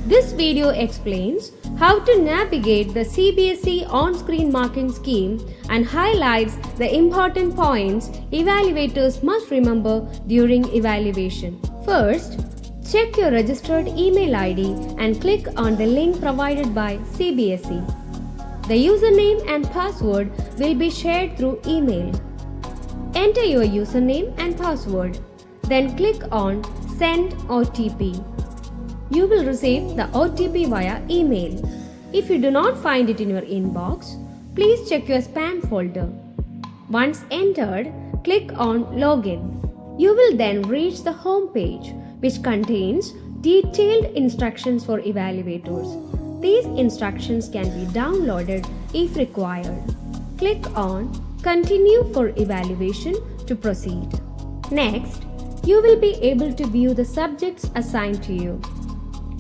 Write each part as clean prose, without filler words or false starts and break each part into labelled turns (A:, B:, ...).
A: This video explains how to navigate the CBSE Onscreen Marking Scheme and highlights the important points evaluators must remember during evaluation. First, check your registered email ID and click on the link provided by CBSE. The username and password will be shared through email. Enter your username and password. Then click on Send OTP. You will receive the OTP via email. If you do not find it in your inbox, please check your spam folder. Once entered, click on Login. You will then reach the home page, which contains detailed instructions for evaluators. These instructions can be downloaded if required. Click on Continue for evaluation to proceed. Next, you will be able to view the subjects assigned to you.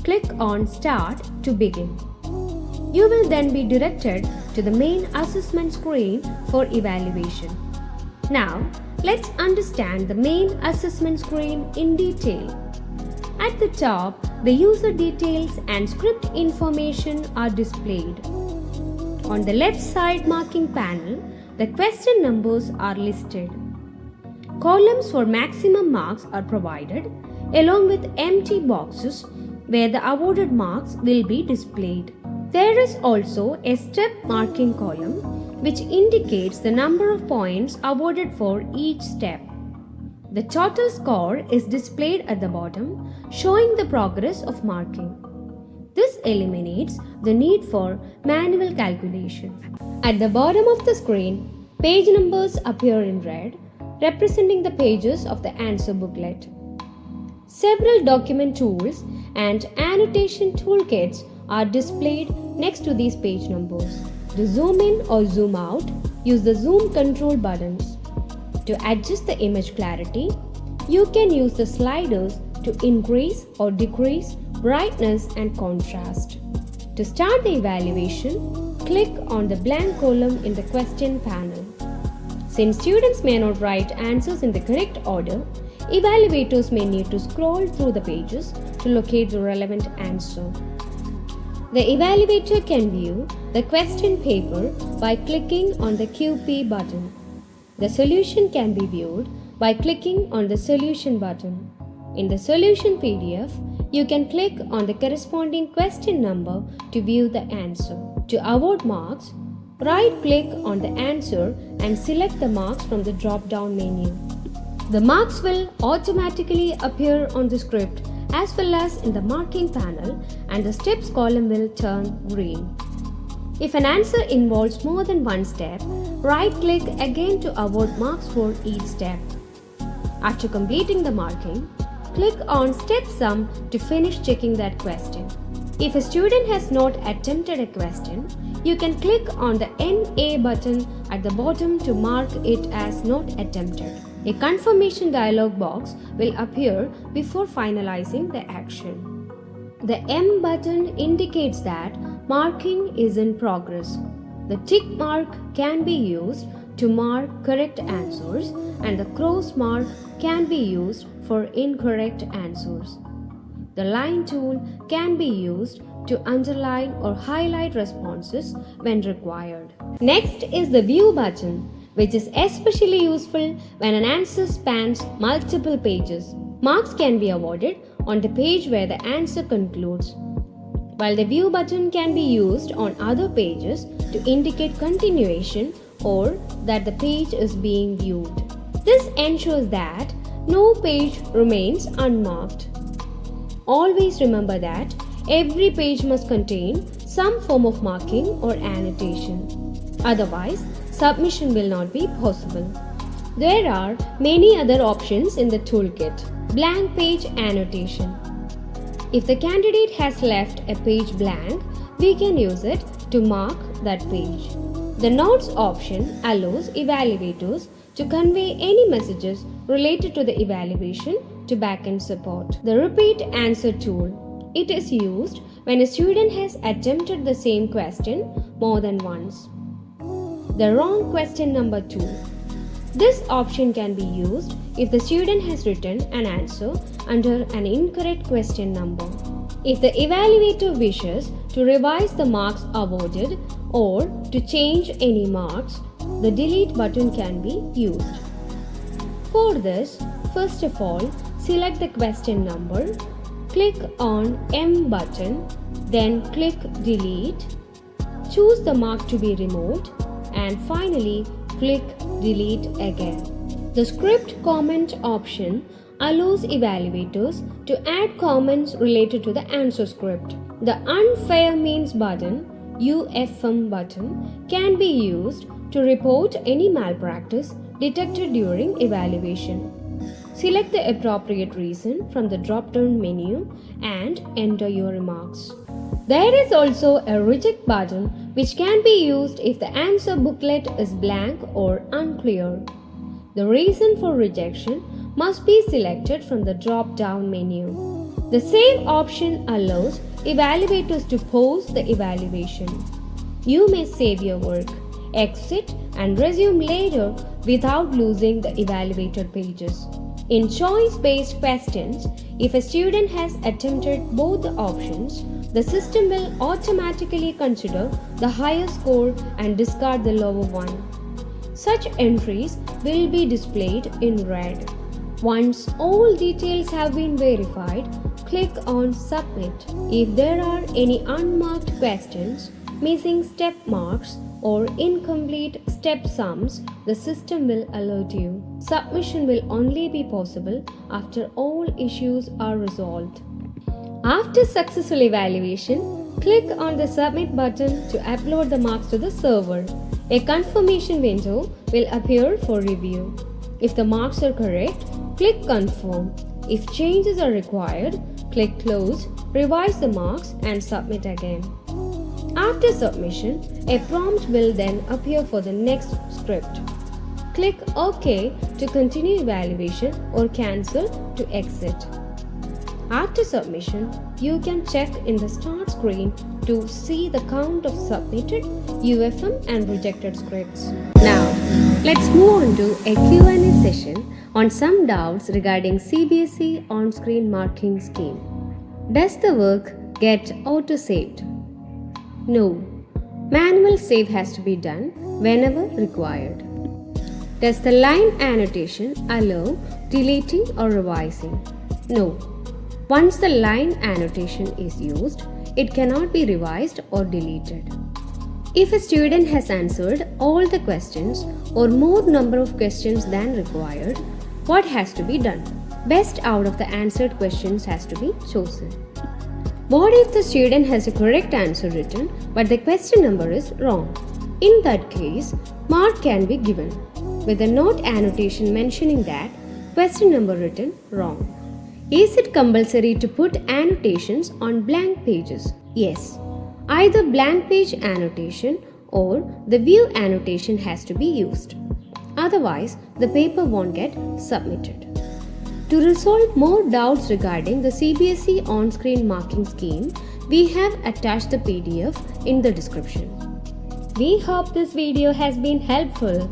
A: Click on Start to begin. You will then be directed to the main assessment screen for evaluation. Now, let's understand the main assessment screen in detail. At the top, the user details and script information are displayed. On the left side marking panel, the question numbers are listed. Columns for maximum marks are provided, along with empty boxes where the awarded marks will be displayed. There is also a step marking column which indicates the number of points awarded for each step. The total score is displayed at the bottom, showing the progress of marking. This eliminates the need for manual calculation. At the bottom of the screen, page numbers appear in red, representing the pages of the answer booklet. Several document tools and annotation toolkits are displayed next to these page numbers. To zoom in or zoom out, use the zoom control buttons. To adjust the image clarity, you can use the sliders to increase or decrease brightness and contrast. To start the evaluation, click on the blank column in the question panel. Since students may not write answers in the correct order, evaluators may need to scroll through the pages to locate the relevant answer. The evaluator can view the question paper by clicking on the QP button. The solution can be viewed by clicking on the Solution button. In the Solution PDF, you can click on the corresponding question number to view the answer. To award marks, right-click on the answer and select the marks from the drop-down menu. The marks will automatically appear on the script as well as in the marking panel, and the steps column will turn green. If an answer involves more than one step, right-click again to award marks for each step. After completing the marking, click on Step Sum to finish checking that question. If a student has not attempted a question, you can click on the NA button at the bottom to mark it as not attempted. A confirmation dialog box will appear before finalizing the action. The M button indicates that marking is in progress. The tick mark can be used to mark correct answers, and the cross mark can be used for incorrect answers. The line tool can be used to underline or highlight responses when required. Next is the View button, which is especially useful when an answer spans multiple pages. Marks can be awarded on the page where the answer concludes, while the View button can be used on other pages to indicate continuation or that the page is being viewed. This ensures that no page remains unmarked. Always remember that every page must contain some form of marking or annotation. Otherwise, submission will not be possible. There are many other options in the toolkit. Blank page annotation. If the candidate has left a page blank, we can use it to mark that page. The Notes option allows evaluators to convey any messages related to the evaluation to backend support. The Repeat Answer tool. It is used when a student has attempted the same question more than once. The Wrong Question Number tool. This option can be used if the student has written an answer under an incorrect question number. If the evaluator wishes to revise the marks awarded or to change any marks, the delete button can be used. For this, first of all, select the question number, click on M button, then click delete, choose the mark to be removed, and finally click delete again. The script comment option allows evaluators to add comments related to the answer script. The unfair means button, UFM button, can be used to report any malpractice detected during evaluation. Select the appropriate reason from the drop-down menu and enter your remarks. There is also a reject button which can be used if the answer booklet is blank or unclear. The reason for rejection must be selected from the drop-down menu. The save option allows evaluators to pause the evaluation. You may save your work, exit, and resume later without losing the evaluated pages. In choice-based questions, if a student has attempted both the options, the system will automatically consider the higher score and discard the lower one. Such entries will be displayed in red. Once all details have been verified, click on Submit. If there are any unmarked questions, missing step marks, or incomplete step sums, the system will alert you. Submission will only be possible after all issues are resolved. After successful evaluation, click on the Submit button to upload the marks to the server. A confirmation window will appear for review. If the marks are correct, click Confirm. If changes are required, click Close, revise the marks, and submit again. After submission, a prompt will then appear for the next script. Click OK to continue evaluation or cancel to exit. After submission, you can check in the start screen to see the count of submitted, UFM and rejected scripts. Now, let's move on to a Q&A session on some doubts regarding CBSE Onscreen Marking Scheme. Does the work get auto-saved? No. Manual save has to be done whenever required. Does the line annotation allow deleting or revising? No. Once the line annotation is used, it cannot be revised or deleted. If a student has answered all the questions or more number of questions than required, what has to be done? Best out of the answered questions has to be chosen. What if the student has a correct answer written but the question number is wrong? In that case, mark can be given with a note annotation mentioning that question number written wrong. Is it compulsory to put annotations on blank pages? Yes. Either blank page annotation or the view annotation has to be used. Otherwise, the paper won't get submitted. To resolve more doubts regarding the CBSE Onscreen Marking Scheme, we have attached the PDF in the description. We hope this video has been helpful.